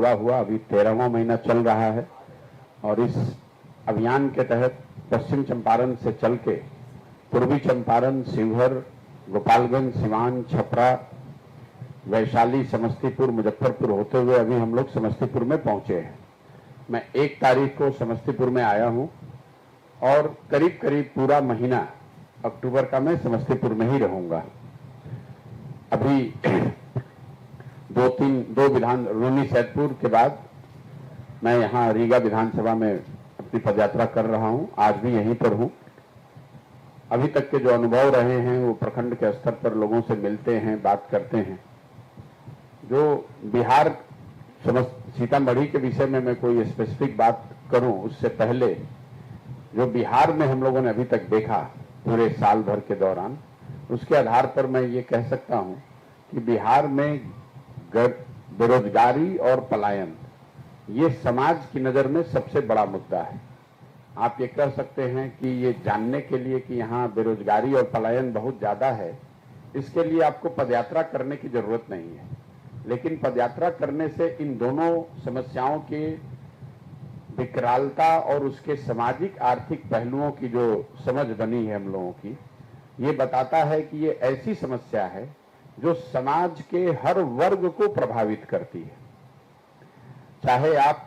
पूरा हुआ, अभी 13वां महीना चल रहा है। और इस अभियान के तहत पश्चिम चंपारण से चल के पूर्वी चंपारण, शिवहर, गोपालगंज, सिवान, छपरा, वैशाली, समस्तीपुर, मुजफ्फरपुर होते हुए अभी हम लोग समस्तीपुर में पहुंचे हैं। मैं 1 तारीख को समस्तीपुर में आया हूं और करीब करीब पूरा महीना अक्टूबर का मैं समस्तीपुर में ही रहूंगा। अभी दो विधान रूनी सैदपुर के बाद मैं यहाँ रीगा विधानसभा में अपनी पदयात्रा कर रहा हूँ। आज भी यहीं पर हूँ। अभी तक के जो अनुभव रहे हैं वो प्रखंड के स्तर पर लोगों से मिलते हैं, बात करते हैं। जो बिहार सीतामढ़ी के विषय में मैं कोई स्पेसिफिक बात करूं उससे पहले जो बिहार में हम लोगों ने अभी तक देखा पूरे साल भर के दौरान, उसके आधार पर मैं ये कह सकता हूं कि बिहार में बेरोजगारी और पलायन ये समाज की नजर में सबसे बड़ा मुद्दा है। आप ये कह सकते हैं कि ये जानने के लिए कि यहाँ बेरोजगारी और पलायन बहुत ज्यादा है, इसके लिए आपको पदयात्रा करने की जरूरत नहीं है। लेकिन पदयात्रा करने से इन दोनों समस्याओं के विकरालता और उसके सामाजिक आर्थिक पहलुओं की जो समझ बनी है हम लोगों की, ये बताता है कि ये ऐसी समस्या है जो समाज के हर वर्ग को प्रभावित करती है। चाहे आप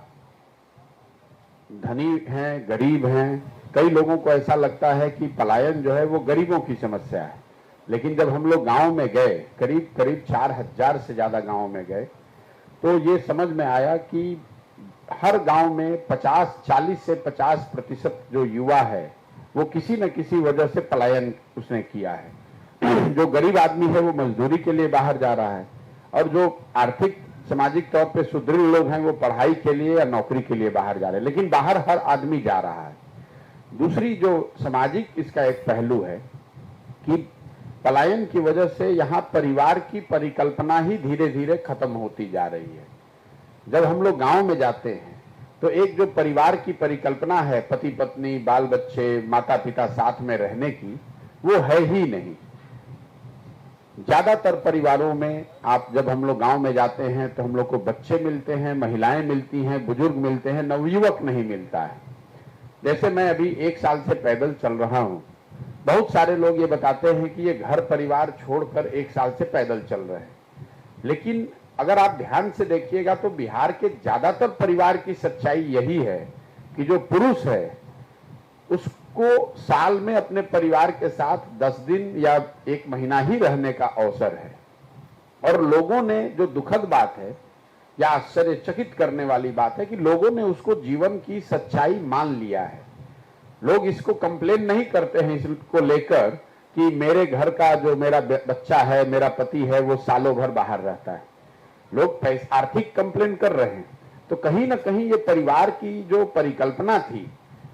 धनी हैं, गरीब हैं। कई लोगों को ऐसा लगता है कि पलायन जो है वो गरीबों की समस्या है, लेकिन जब हम लोग गांव में गए, करीब करीब 4000 से ज्यादा गांव में गए, तो ये समझ में आया कि हर गांव में 40 से 50% जो युवा है वो किसी न किसी वजह से पलायन उसने किया है। जो गरीब आदमी है वो मजदूरी के लिए बाहर जा रहा है, और जो आर्थिक सामाजिक तौर पे सुदृढ़ लोग हैं वो पढ़ाई के लिए या नौकरी के लिए बाहर जा रहे हैं, लेकिन बाहर हर आदमी जा रहा है। दूसरी जो सामाजिक इसका एक पहलू है कि पलायन की वजह से यहाँ परिवार की परिकल्पना ही धीरे धीरे खत्म होती जा रही है। जब हम लोग गांव में जाते हैं तो एक जो परिवार की परिकल्पना है, पति पत्नी, बाल बच्चे, माता पिता साथ में रहने की, वो है ही नहीं। ज्यादातर परिवारों में आप जब हम लोग गांव में जाते हैं तो हम लोग को बच्चे मिलते हैं, महिलाएं मिलती हैं, बुजुर्ग मिलते हैं, नवयुवक नहीं मिलता है। जैसे मैं अभी 1 साल से पैदल चल रहा हूं, बहुत सारे लोग ये बताते हैं कि ये घर परिवार छोड़कर 1 साल से पैदल चल रहे हैं, लेकिन अगर आप ध्यान से देखिएगा तो बिहार के ज्यादातर परिवार की सच्चाई यही है कि जो पुरुष है उसको साल में अपने परिवार के साथ 10 दिन या 1 महीना ही रहने का अवसर है। और लोगों ने, जो दुखद बात है या आश्चर्यचकित करने वाली बात है, कि लोगों ने उसको जीवन की सच्चाई मान लिया है। लोग इसको कंप्लेन नहीं करते हैं इसको लेकर कि मेरे घर का जो मेरा बच्चा है, मेरा पति है, वो सालों भर बाहर रहता है। लोग आर्थिक कंप्लेन कर रहे हैं। तो कहीं ना कहीं ये परिवार की जो परिकल्पना थी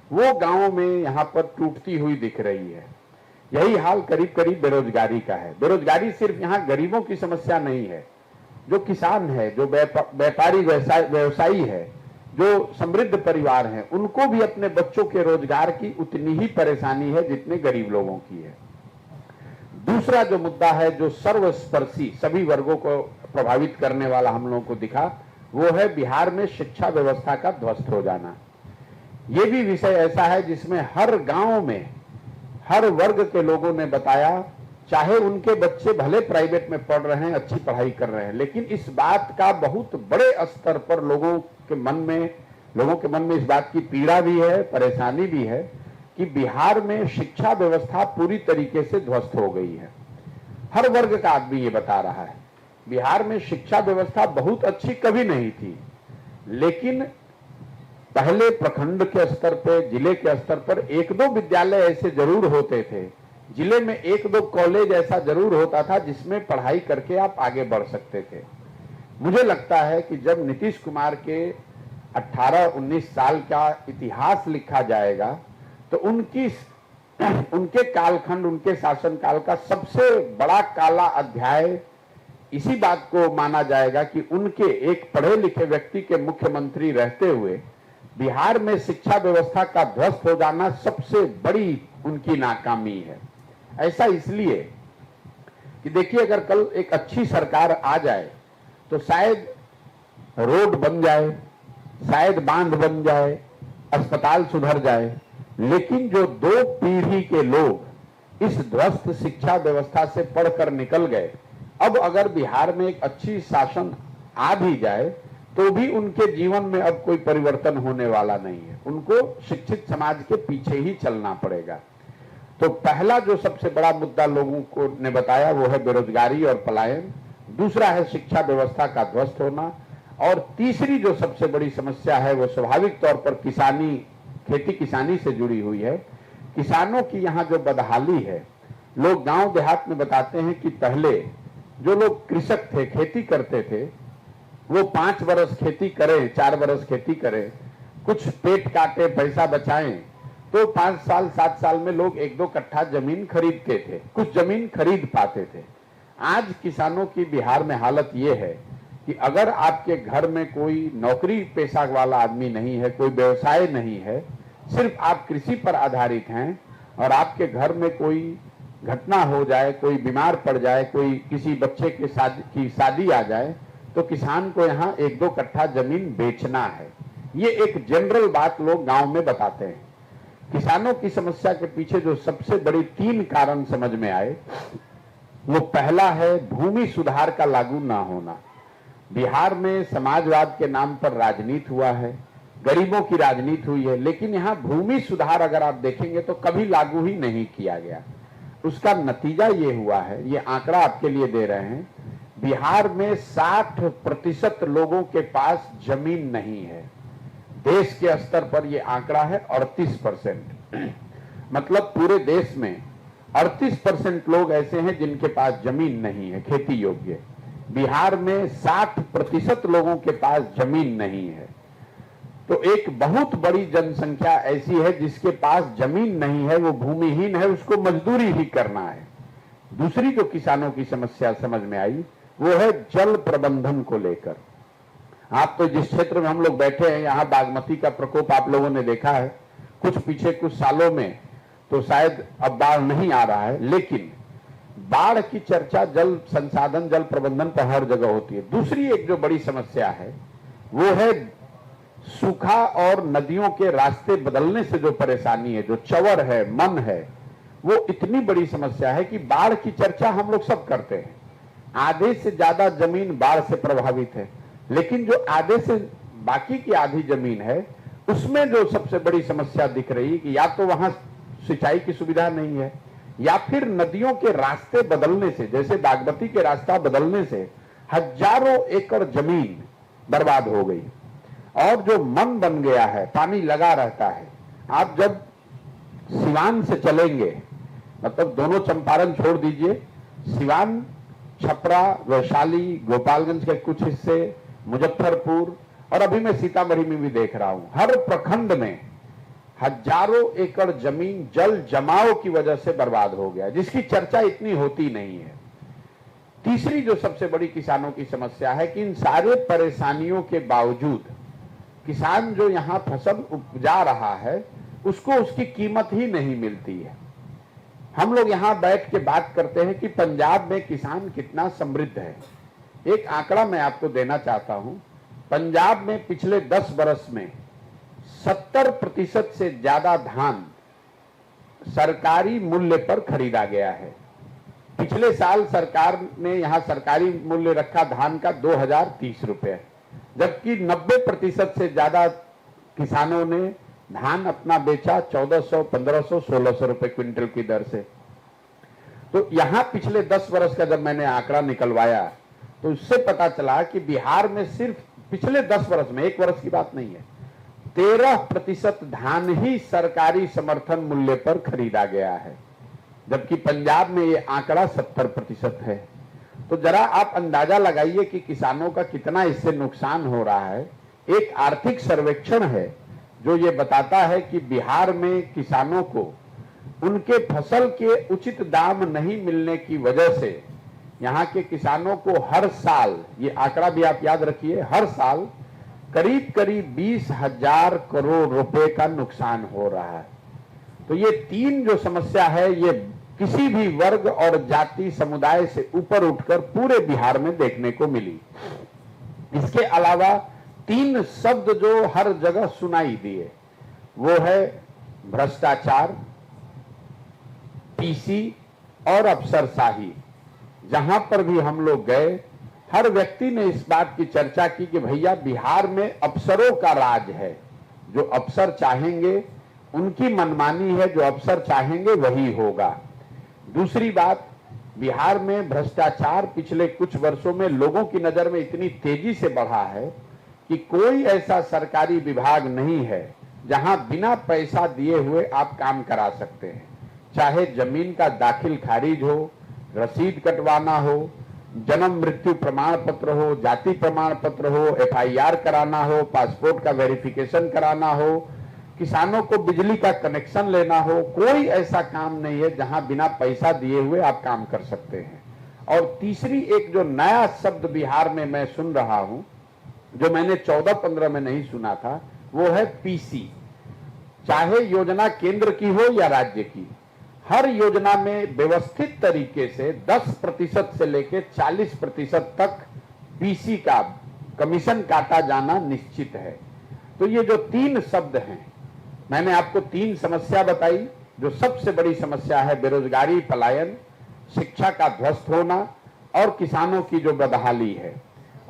वो गांव में यहाँ पर टूटती हुई दिख रही है। यही हाल करीब करीब बेरोजगारी का है। बेरोजगारी सिर्फ यहाँ गरीबों की समस्या नहीं है। जो किसान है, जो व्यापारी व्यवसायी है, जो समृद्ध परिवार हैं, उनको भी अपने बच्चों के रोजगार की उतनी ही परेशानी है जितने गरीब लोगों की है। दूसरा जो मुद्दा है, जो सर्वस्पर्शी सभी वर्गों को प्रभावित करने वाला हम लोगों को दिखा, वो है बिहार में शिक्षा व्यवस्था का ध्वस्त हो जाना। ये भी विषय ऐसा है जिसमें हर गांव में हर वर्ग के लोगों ने बताया, चाहे उनके बच्चे भले प्राइवेट में पढ़ रहे हैं, अच्छी पढ़ाई कर रहे हैं, लेकिन इस बात का बहुत बड़े स्तर पर लोगों के मन में इस बात की पीड़ा भी है, परेशानी भी है कि बिहार में शिक्षा व्यवस्था पूरी तरीके से ध्वस्त हो गई है। हर वर्ग का आदमी ये बता रहा है। बिहार में शिक्षा व्यवस्था बहुत अच्छी कभी नहीं थी, लेकिन पहले प्रखंड के स्तर पर, जिले के स्तर पर 1-2 विद्यालय ऐसे जरूर होते थे। जिले में 1-2 कॉलेज ऐसा जरूर होता था जिसमें पढ़ाई करके आप आगे बढ़ सकते थे। मुझे लगता है कि जब नीतीश कुमार के 18-19 साल का इतिहास लिखा जाएगा तो उनके कालखंड, उनके शासनकाल का सबसे बड़ा काला अध्याय इसी बात को माना जाएगा कि उनके एक पढ़े लिखे व्यक्ति के मुख्यमंत्री रहते हुए बिहार में शिक्षा व्यवस्था का ध्वस्त हो जाना सबसे बड़ी उनकी नाकामी है। ऐसा इसलिए कि देखिए, अगर कल एक अच्छी सरकार आ जाए तो शायद रोड बन जाए, शायद बांध बन जाए, अस्पताल सुधर जाए, लेकिन जो 2 पीढ़ी के लोग इस ध्वस्त शिक्षा व्यवस्था से पढ़कर निकल गए, अब अगर बिहार में एक अच्छी शासन आ भी जाए तो भी उनके जीवन में अब कोई परिवर्तन होने वाला नहीं है। उनको शिक्षित समाज के पीछे ही चलना पड़ेगा। तो पहला जो सबसे बड़ा मुद्दा लोगों को ने बताया वो है बेरोजगारी और पलायन, दूसरा है शिक्षा व्यवस्था का ध्वस्त होना, और तीसरी जो सबसे बड़ी समस्या है वो स्वाभाविक तौर पर किसानी, खेती किसानी से जुड़ी हुई है। किसानों की यहाँ जो बदहाली है, लोग गांव देहात में बताते हैं कि पहले जो लोग कृषक थे, खेती करते थे, वो 5 बरस खेती करें, 4 बरस खेती करें, कुछ पेट काटे, पैसा बचाएं, तो 5 साल 7 साल में लोग 1-2 कट्ठा जमीन खरीदते थे, कुछ जमीन खरीद पाते थे। आज किसानों की बिहार में हालत ये है कि अगर आपके घर में कोई नौकरी पेशा वाला आदमी नहीं है, कोई व्यवसाय नहीं है, सिर्फ आप कृषि पर आधारित हैं, और आपके घर में कोई घटना हो जाए, कोई बीमार पड़ जाए, कोई किसी बच्चे के की शादी आ जाए, तो किसान को यहाँ 1-2 कट्ठा जमीन बेचना है। ये एक जनरल बात लोग गांव में बताते हैं। किसानों की समस्या के पीछे जो सबसे बड़ी 3 कारण समझ में आए, वो पहला है भूमि सुधार का लागू ना होना। बिहार में समाजवाद के नाम पर राजनीति हुआ है, गरीबों की राजनीति हुई है, लेकिन यहाँ भूमि सुधार अगर आप देखेंगे तो कभी लागू ही नहीं किया गया। उसका नतीजा ये हुआ है, ये आंकड़ा आपके लिए दे रहे हैं, बिहार में 60% लोगों के पास जमीन नहीं है। देश के स्तर पर यह आंकड़ा है 38%। मतलब पूरे देश में 38% लोग ऐसे हैं जिनके पास जमीन नहीं है खेती योग्य। बिहार में 60% लोगों के पास जमीन नहीं है। तो एक बहुत बड़ी जनसंख्या ऐसी है जिसके पास जमीन नहीं है, वो भूमिहीन है, उसको मजदूरी ही करना है। दूसरी जो किसानों की समस्या समझ में आई वो है जल प्रबंधन को लेकर। आप तो जिस क्षेत्र में हम लोग बैठे हैं, यहाँ बागमती का प्रकोप आप लोगों ने देखा है, कुछ पीछे कुछ सालों में तो शायद अब बाढ़ नहीं आ रहा है, लेकिन बाढ़ की चर्चा जल संसाधन, जल प्रबंधन पर हर जगह होती है। दूसरी एक जो बड़ी समस्या है वो है सूखा और नदियों के रास्ते बदलने से जो परेशानी है, जो चवर है, मन है, वो इतनी बड़ी समस्या है कि बाढ़ की चर्चा हम लोग सब करते हैं। आधे से ज्यादा जमीन बाढ़ से प्रभावित है, लेकिन जो आधे से बाकी की आधी जमीन है उसमें जो सबसे बड़ी समस्या दिख रही है कि या तो वहां सिंचाई की सुविधा नहीं है, या फिर नदियों के रास्ते बदलने से, जैसे बागमती के रास्ता बदलने से हजारों एकड़ जमीन बर्बाद हो गई। और जो मन बन गया है, पानी लगा रहता है। आप जब सिवान से चलेंगे, मतलब दोनों चंपारण छोड़ दीजिए, सिवान, छपरा, वैशाली, गोपालगंज के कुछ हिस्से, मुजफ्फरपुर, और अभी मैं सीतामढ़ी में भी देख रहा हूं, हर प्रखंड में हजारों एकड़ जमीन जल जमाव की वजह से बर्बाद हो गया, जिसकी चर्चा इतनी होती नहीं है। तीसरी जो सबसे बड़ी किसानों की समस्या है कि इन सारे परेशानियों के बावजूद किसान जो यहाँ फसल उपजा रहा है उसको उसकी कीमत ही नहीं मिलती है। हम लोग यहाँ बैठ के बात करते हैं कि पंजाब में किसान कितना समृद्ध है। एक आंकड़ा मैं आपको देना चाहता हूं, पंजाब में पिछले 10 बरस में 70% से ज्यादा धान सरकारी मूल्य पर खरीदा गया है। पिछले साल सरकार ने यहां सरकारी मूल्य रखा धान का 2030 रुपए, जबकि 90% से ज्यादा किसानों ने धान अपना बेचा 1400, 1500, 1600 रुपए क्विंटल की दर से। तो यहां पिछले 10 वर्ष का जब मैंने आंकड़ा निकलवाया तो उससे पता चला कि बिहार में सिर्फ पिछले 10 वर्ष में, 1 वर्ष की बात नहीं है, 13% धान ही सरकारी समर्थन मूल्य पर खरीदा गया है, जबकि पंजाब में ये आंकड़ा 70% है। तो जरा आप अंदाजा लगाइए कि किसानों का कितना इससे नुकसान हो रहा है। एक आर्थिक सर्वेक्षण है जो ये बताता है कि बिहार में किसानों को उनके फसल के उचित दाम नहीं मिलने की वजह से यहाँ के किसानों को हर साल, ये आंकड़ा भी आप याद रखिए, हर साल करीब करीब 20,000 करोड़ रुपए का नुकसान हो रहा है। तो ये 3 जो समस्या है ये किसी भी वर्ग और जाति समुदाय से ऊपर उठकर पूरे बिहार में देखने को मिली। इसके अलावा 3 शब्द जो हर जगह सुनाई दिए, वो है भ्रष्टाचार, पीसी और अफसरशाही। जहां पर भी हम लोग गए, हर व्यक्ति ने इस बात की चर्चा की कि भैया बिहार में अफसरों का राज है। जो अफसर चाहेंगे उनकी मनमानी है, जो अफसर चाहेंगे वही होगा। दूसरी बात, बिहार में भ्रष्टाचार पिछले कुछ वर्षों में लोगों की नजर में इतनी तेजी से बढ़ा है कि कोई ऐसा सरकारी विभाग नहीं है जहां बिना पैसा दिए हुए आप काम करा सकते हैं। चाहे जमीन का दाखिल खारिज हो, रसीद कटवाना हो, जन्म मृत्यु प्रमाण पत्र हो, जाति प्रमाण पत्र हो, FIR कराना हो, पासपोर्ट का वेरिफिकेशन कराना हो, किसानों को बिजली का कनेक्शन लेना हो, कोई ऐसा काम नहीं है जहां बिना पैसा दिए हुए आप काम कर सकते हैं। और तीसरी एक जो नया शब्द बिहार में मैं सुन रहा हूं, जो मैंने 14-15 में नहीं सुना था, वो है पीसी। चाहे योजना केंद्र की हो या राज्य की, हर योजना में व्यवस्थित तरीके से 10% से लेकर 40% तक पीसी का कमीशन काटा जाना निश्चित है। तो ये जो 3 शब्द हैं, मैंने आपको 3 समस्या बताई। जो सबसे बड़ी समस्या है बेरोजगारी, पलायन, शिक्षा का ध्वस्त होना और किसानों की जो बदहाली है।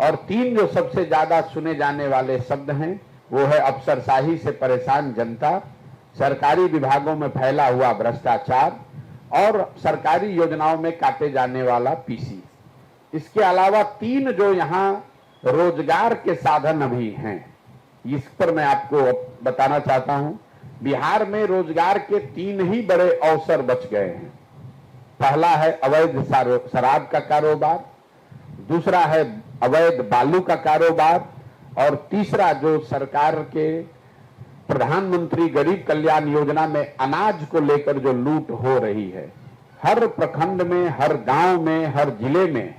और 3 जो सबसे ज्यादा सुने जाने वाले शब्द हैं, वो है अफसरशाही से परेशान जनता, सरकारी विभागों में फैला हुआ भ्रष्टाचार और सरकारी योजनाओं में काटे जाने वाला पीसी। इसके अलावा 3 जो यहाँ रोजगार के साधन अभी हैं, इस पर मैं आपको बताना चाहता हूं। बिहार में रोजगार के 3 ही बड़े अवसर बच गए हैं। पहला है अवैध शराब का कारोबार, दूसरा है अवैध बालू का कारोबार, और तीसरा जो सरकार के प्रधानमंत्री गरीब कल्याण योजना में अनाज को लेकर जो लूट हो रही है। हर प्रखंड में, हर गांव में, हर जिले में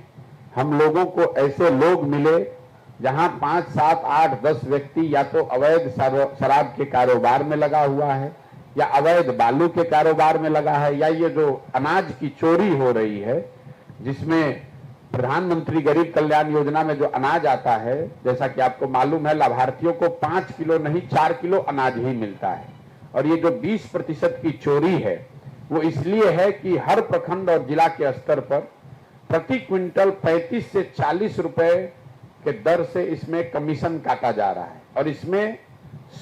हम लोगों को ऐसे लोग मिले जहां 5, 7, 8, 10 व्यक्ति या तो अवैध शराब के कारोबार में लगा हुआ है, या अवैध बालू के कारोबार में लगा है, या ये जो अनाज की चोरी हो रही है, जिसमें प्रधानमंत्री गरीब कल्याण योजना में जो अनाज आता है, जैसा कि आपको मालूम है, लाभार्थियों को 5 किलो नहीं 4 किलो अनाज ही मिलता है। और ये जो 20% की चोरी है, वो इसलिए है कि हर प्रखंड और जिला के स्तर पर प्रति क्विंटल 35 से 40 रुपए के दर से इसमें कमीशन काटा जा रहा है। और इसमें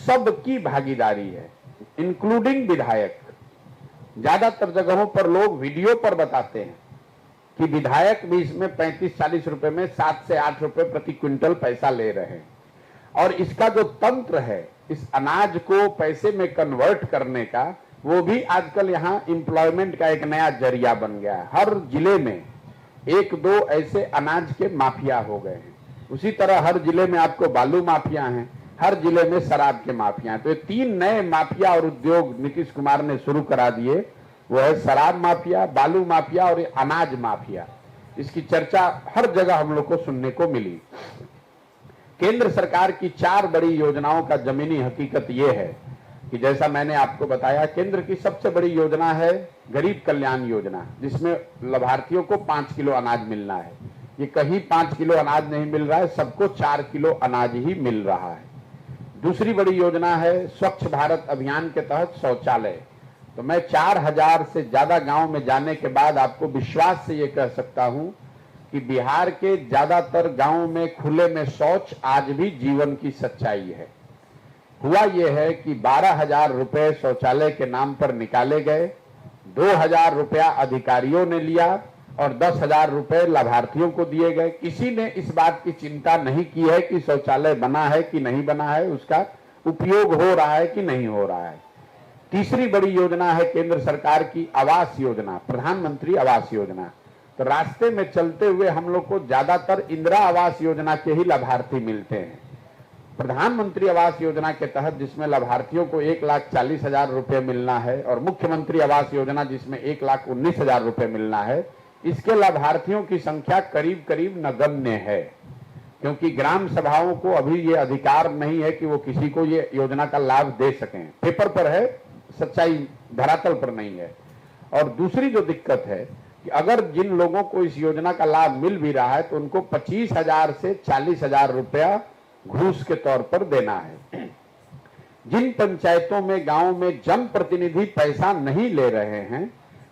सबकी भागीदारी है, इंक्लूडिंग विधायक। ज्यादातर जगहों पर लोग वीडियो पर बताते हैं कि विधायक भी इसमें 35-40 रुपए में 7 से 8 रुपए प्रति क्विंटल पैसा ले रहे हैं। और इसका जो तंत्र है, इस अनाज को पैसे में कन्वर्ट करने का, वो भी आजकल यहाँ एम्प्लॉयमेंट का एक नया जरिया बन गया है। हर जिले में 1-2 ऐसे अनाज के माफिया हो गए हैं। उसी तरह हर जिले में आपको बालू माफिया हैं, हर जिले में शराब के माफिया हैं। तो ये 3 नए माफिया और उद्योग नीतीश कुमार ने शुरू करा दिए। वो है शराब माफिया, बालू माफिया और अनाज माफिया। इसकी चर्चा हर जगह हम लोग को सुनने को मिली। केंद्र सरकार की 4 बड़ी योजनाओं का जमीनी हकीकत ये है कि जैसा मैंने आपको बताया, केंद्र की सबसे बड़ी योजना है गरीब कल्याण योजना, जिसमें लाभार्थियों को 5 किलो अनाज मिलना है। ये कहीं 5 किलो अनाज नहीं मिल रहा है, सबको 4 किलो अनाज ही मिल रहा है। दूसरी बड़ी योजना है स्वच्छ भारत अभियान के तहत शौचालय। तो मैं 4000 से ज्यादा गांव में जाने के बाद आपको विश्वास से ये कह सकता हूं कि बिहार के ज्यादातर गांवों में खुले में शौच आज भी जीवन की सच्चाई है। हुआ यह है कि 12,000 रुपए शौचालय के नाम पर निकाले गए, 2,000 रुपया अधिकारियों ने लिया और 10,000 रुपए लाभार्थियों को दिए गए। किसी ने इस बात की चिंता नहीं की है कि शौचालय बना है कि नहीं बना है, उसका उपयोग हो रहा है कि नहीं हो रहा है। तीसरी बड़ी योजना है केंद्र सरकार की आवास योजना, प्रधानमंत्री आवास योजना। तो रास्ते में चलते हुए हम लोग को ज्यादातर इंदिरा आवास योजना के ही लाभार्थी मिलते हैं। प्रधानमंत्री आवास योजना के तहत जिसमें लाभार्थियों को 1,40,000 रुपए मिलना है, और मुख्यमंत्री आवास योजना जिसमें 1,19,000 रुपए मिलना है, इसके लाभार्थियों की संख्या करीब करीब नगण्य है, क्योंकि ग्राम सभाओं को अभी ये अधिकार नहीं है कि वो किसी को ये योजना का लाभ दे सकें। पेपर पर है, सच्चाई धरातल पर नहीं है। और दूसरी जो दिक्कत है कि अगर जिन लोगों को इस योजना का लाभ मिल भी रहा है तो उनको 25,000 से 40,000 रुपया घूस के तौर पर देना है। जिन पंचायतों में, गांव में जनप्रतिनिधि पैसा नहीं ले रहे हैं,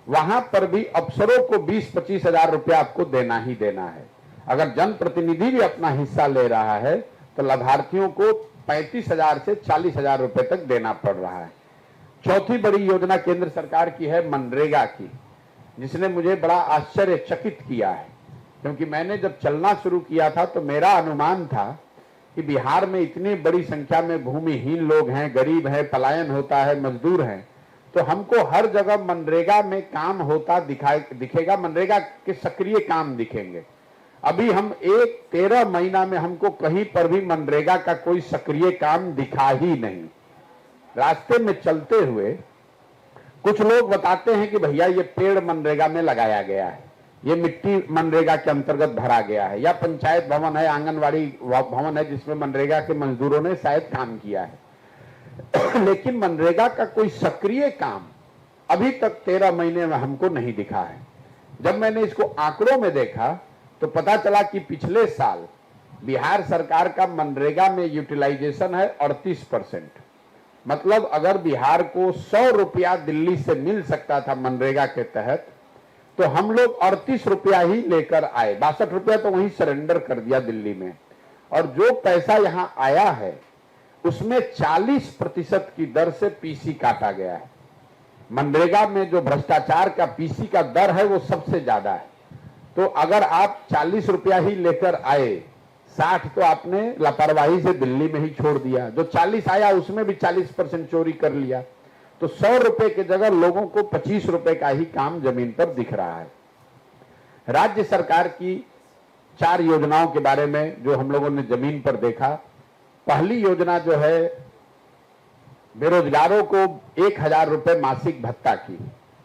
वहां पर भी अफसरों को 20-25 हजार रुपया आपको देना ही देना है। अगर जनप्रतिनिधि भी अपना हिस्सा ले रहा है तो लाभार्थियों को 35,000 से 40,000 रुपए तक देना पड़ रहा है। चौथी बड़ी योजना केंद्र सरकार की है मनरेगा की, जिसने मुझे बड़ा आश्चर्यचकित किया है, क्योंकि मैंने जब चलना शुरू किया था तो मेरा अनुमान था कि बिहार में इतनी बड़ी संख्या में भूमिहीन लोग हैं, गरीब हैं, पलायन होता है, मजदूर हैं, तो हमको हर जगह मनरेगा में काम होता दिखेगा, मनरेगा के सक्रिय काम दिखेंगे। अभी हम 13 महीना में हमको कहीं पर भी मनरेगा का कोई सक्रिय काम दिखा ही नहीं। रास्ते में चलते हुए कुछ लोग बताते हैं कि भैया ये पेड़ मनरेगा में लगाया गया है, ये मिट्टी मनरेगा के अंतर्गत भरा गया है, या पंचायत भवन है, आंगनवाड़ी भवन है जिसमें मनरेगा के मजदूरों ने शायद काम किया है। लेकिन मनरेगा का कोई सक्रिय काम अभी तक 13 महीने में हमको नहीं दिखा है। जब मैंने इसको आंकड़ों में देखा तो पता चला कि पिछले साल बिहार सरकार का मनरेगा में यूटिलाइजेशन है 38%। मतलब अगर बिहार को 100 रुपया दिल्ली से मिल सकता था मनरेगा के तहत, तो हम लोग 38 रुपया ही लेकर आए। 62 रुपया तो वहीं सरेंडर कर दिया दिल्ली में, और जो पैसा यहां आया है उसमें 40% की दर से पीसी काटा गया है। मनरेगा में जो भ्रष्टाचार का पीसी का दर है वो सबसे ज्यादा है। तो अगर आप 40 रुपया ही लेकर आए, 60 तो आपने लापरवाही से दिल्ली में ही छोड़ दिया, जो 40 आया उसमें भी 40% चोरी कर लिया। तो 100 रुपए की जगह लोगों को 25 रुपए का ही काम जमीन पर दिख रहा है। राज्य सरकार की 4 योजनाओं के बारे में जो हम लोगों ने जमीन पर देखा, पहली योजना जो है बेरोजगारों को 1,000 रुपए मासिक भत्ता की।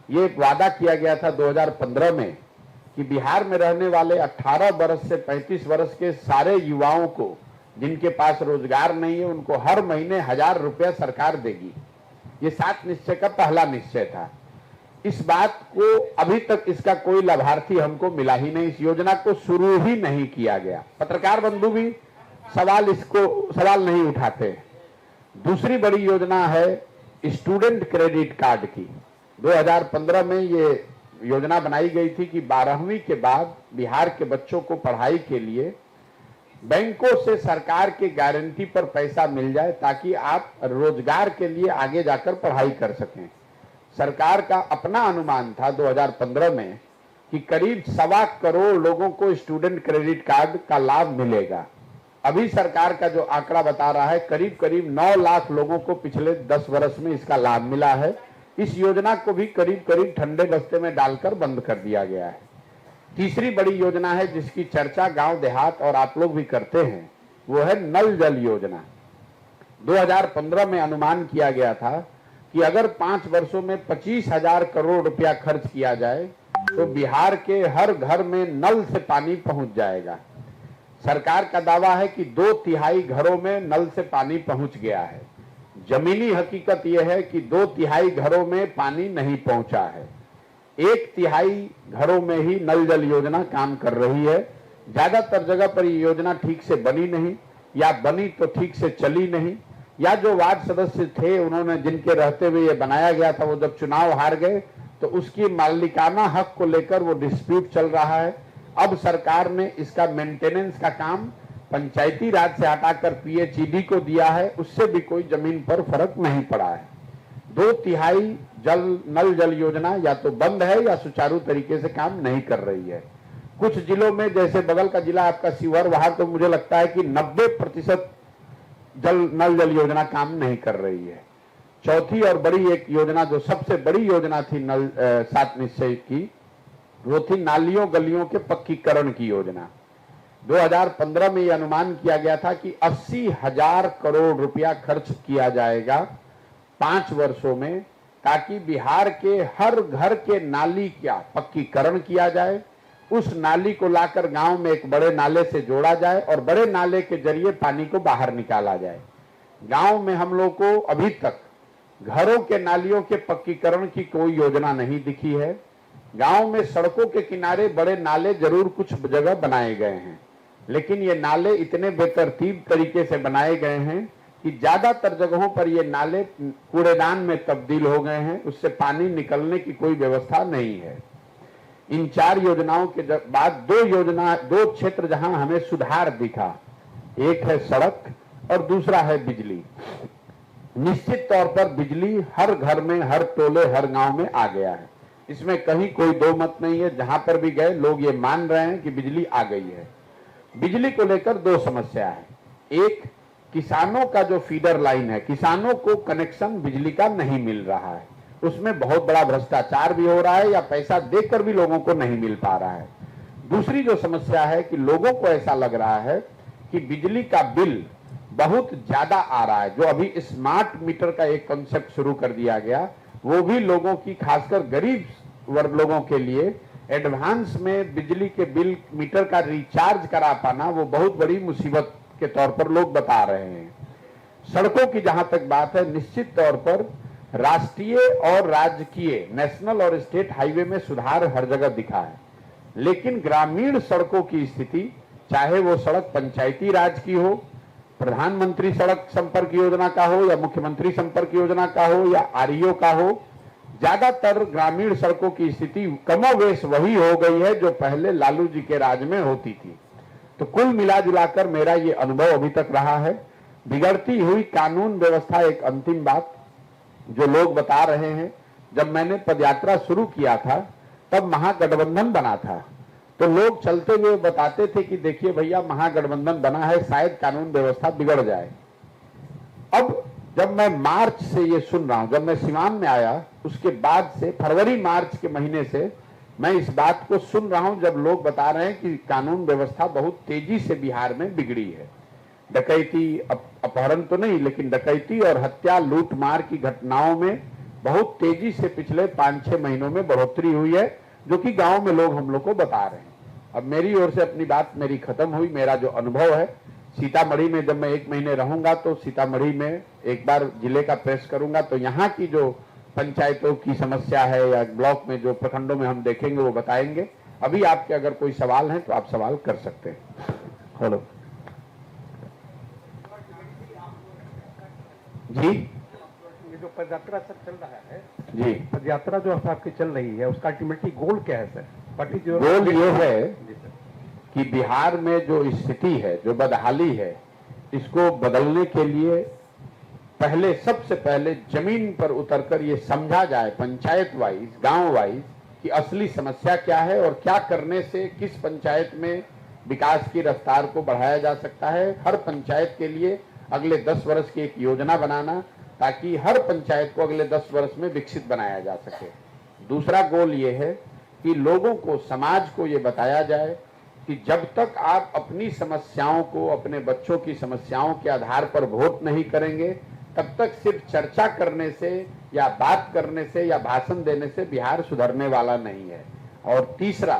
ये एक वादा किया गया था 2015 में कि बिहार में रहने वाले 18 वर्ष से 35 वर्ष के सारे युवाओं को जिनके पास रोजगार नहीं है उनको हर महीने 1,000 रुपया सरकार देगी। ये 7 निश्चय का पहला निश्चय था। इस बात को अभी तक इसका कोई लाभार्थी हमको मिला ही नहीं, इस योजना को शुरू ही नहीं किया गया। पत्रकार बंधु भी सवाल नहीं उठाते। दूसरी बड़ी योजना है स्टूडेंट क्रेडिट कार्ड की। 2015 में ये योजना बनाई गई थी कि 12वीं के बाद बिहार के बच्चों को पढ़ाई के लिए बैंकों से सरकार के गारंटी पर पैसा मिल जाए ताकि आप रोजगार के लिए आगे जाकर पढ़ाई कर सकें। सरकार का अपना अनुमान था 2015 में कि करीब 1.25 करोड़ लोगों को स्टूडेंट क्रेडिट कार्ड का लाभ मिलेगा। अभी सरकार का जो आंकड़ा बता रहा है करीब 9 लाख लोगों को पिछले 10 वर्ष में इसका लाभ मिला है। इस योजना को भी करीब ठंडे दस्ते में डालकर बंद कर दिया गया है। तीसरी बड़ी योजना है जिसकी चर्चा गांव देहात और आप लोग भी करते हैं, वो है नल जल योजना। 2015 में अनुमान किया गया था कि अगर 5 वर्षों में 25,000 करोड़ रुपया खर्च किया जाए तो बिहार के हर घर में नल से पानी पहुंच जाएगा। सरकार का दावा है कि 2/3 घरों में नल से पानी पहुंच गया है। जमीनी हकीकत यह है कि 2/3 घरों में पानी नहीं पहुंचा है। 1/3 घरों में ही नल जल योजना काम कर रही है। ज्यादातर जगह पर ये योजना ठीक से बनी नहीं, या बनी तो ठीक से चली नहीं, या जो वार्ड सदस्य थे उन्होंने जिनके रहते हुए ये बनाया गया था वो जब चुनाव हार गए तो उसकी मालिकाना हक को लेकर वो डिस्प्यूट चल रहा है। अब सरकार ने इसका मेंटेनेंस का काम पंचायती राज से हटाकर PHED को दिया है, उससे भी कोई जमीन पर फर्क नहीं पड़ा है। 2/3 नल जल योजना या तो बंद है या सुचारू तरीके से काम नहीं कर रही है। कुछ जिलों में जैसे बगल का जिला आपका शिवहर, वहां तो मुझे लगता है कि 90% नल जल योजना काम नहीं कर रही है। चौथी और बड़ी एक योजना जो सबसे बड़ी योजना थी 7 निश्चय की, वो थी नालियों गलियों के पक्कीकरण की योजना। 2015 में यह अनुमान किया गया था कि 80,000 करोड़ रुपया खर्च किया जाएगा 5 वर्षों में, ताकि बिहार के हर घर के नाली का पक्कीकरण किया जाए, उस नाली को लाकर गांव में एक बड़े नाले से जोड़ा जाए और बड़े नाले के जरिए पानी को बाहर निकाला जाए। गांव में हम लोग को अभी तक घरों के नालियों के पक्कीकरण की कोई योजना नहीं दिखी है। गांव में सड़कों के किनारे बड़े नाले जरूर कुछ जगह बनाए गए हैं, लेकिन ये नाले इतने बेतरतीब तरीके से बनाए गए हैं कि ज्यादातर जगहों पर ये नाले कूड़ेदान में तब्दील हो गए हैं, उससे पानी निकलने की कोई व्यवस्था नहीं है। इन 4 योजनाओं के बाद 2 क्षेत्र जहां हमें सुधार दिखा, एक है सड़क और दूसरा है बिजली। निश्चित तौर पर बिजली हर घर में, हर टोले, हर गांव में आ गया है, इसमें कहीं कोई दो मत नहीं है। जहां पर भी गए लोग ये मान रहे हैं कि बिजली आ गई है। बिजली को लेकर 2 समस्या है। एक, किसानों का जो फीडर लाइन है, किसानों को कनेक्शन बिजली का नहीं मिल रहा है, उसमें बहुत बड़ा भ्रष्टाचार भी हो रहा है या पैसा देकर भी लोगों को नहीं मिल पा रहा है। दूसरी जो समस्या है कि लोगों को ऐसा लग रहा है कि बिजली का बिल बहुत ज्यादा आ रहा है। जो अभी स्मार्ट मीटर का एक कॉन्सेप्ट शुरू कर दिया गया, वो भी लोगों की, खासकर गरीब वर्ग लोगों के लिए एडवांस में बिजली के बिल मीटर का रिचार्ज करा पाना वो बहुत बड़ी मुसीबत के तौर पर लोग बता रहे हैं। सड़कों की जहां तक बात है, निश्चित तौर पर राष्ट्रीय और राजकीय, नेशनल और स्टेट हाईवे में सुधार हर जगह दिखा है, लेकिन ग्रामीण सड़कों की स्थिति, चाहे वो सड़क पंचायती राज की हो, प्रधानमंत्री सड़क संपर्क योजना का हो या मुख्यमंत्री संपर्क योजना का हो या आरईओ का हो, ज्यादातर ग्रामीण सड़कों की स्थिति कमोवेश वही हो गई है जो पहले लालू जी के राज में होती थी। तो कुल मिलाजुलाकर मेरा ये अनुभव अभी तक रहा है। बिगड़ती हुई कानून व्यवस्था एक अंतिम बात जो लोग बता रहे हैं। जब मैंने पदयात्रा शुरू किया था तब महागठबंधन बना था, तो लोग चलते हुए बताते थे कि देखिए भैया महागठबंधन बना है, शायद कानून व्यवस्था बिगड़ जाए। अब जब मैं मार्च से ये सुन रहा हूं, जब मैं सिवान में आया उसके बाद से, फरवरी मार्च के महीने से मैं इस बात को सुन रहा हूं, जब लोग बता रहे हैं कि कानून व्यवस्था बहुत तेजी से बिहार में बिगड़ी है। डकैती, अपहरण तो नहीं, लेकिन डकैती और हत्या, लूट मार की घटनाओं में बहुत तेजी से पिछले 5-6 महीनों में बढ़ोतरी हुई है, जो कि गांव में लोग हम लोग को बता रहे हैं। अब मेरी ओर से अपनी बात मेरी खत्म हुई। मेरा जो अनुभव है, सीतामढ़ी में जब मैं 1 महीने रहूंगा तो सीतामढ़ी में एक बार जिले का प्रेस करूंगा, तो यहाँ की जो पंचायतों की समस्या है या ब्लॉक में जो प्रखंडों में हम देखेंगे वो बताएंगे। अभी आपके अगर कोई सवाल है तो आप सवाल कर सकते हैं। हेलो जी। ये जो पदयात्रा सर चल रहा है जी, पदयात्रा जो आपकी चल रही है उसका अल्टीमेटली गोल क्या है सर? पार्टी जो गोल ये है कि बिहार में जो स्थिति है, जो बदहाली है, इसको बदलने के लिए पहले, सबसे पहले जमीन पर उतरकर ये समझा जाए, पंचायत वाइज, गांव वाइज, कि असली समस्या क्या है और क्या करने से किस पंचायत में विकास की रफ्तार को बढ़ाया जा सकता है। हर पंचायत के लिए अगले 10 वर्ष की एक योजना बनाना, ताकि हर पंचायत को अगले 10 वर्ष में विकसित बनाया जा सके। दूसरा गोल ये है कि लोगों को, समाज को ये बताया जाए कि जब तक आप अपनी समस्याओं को, अपने बच्चों की समस्याओं के आधार पर वोट नहीं करेंगे, तब तक सिर्फ चर्चा करने से या बात करने से या भाषण देने से बिहार सुधरने वाला नहीं है। और तीसरा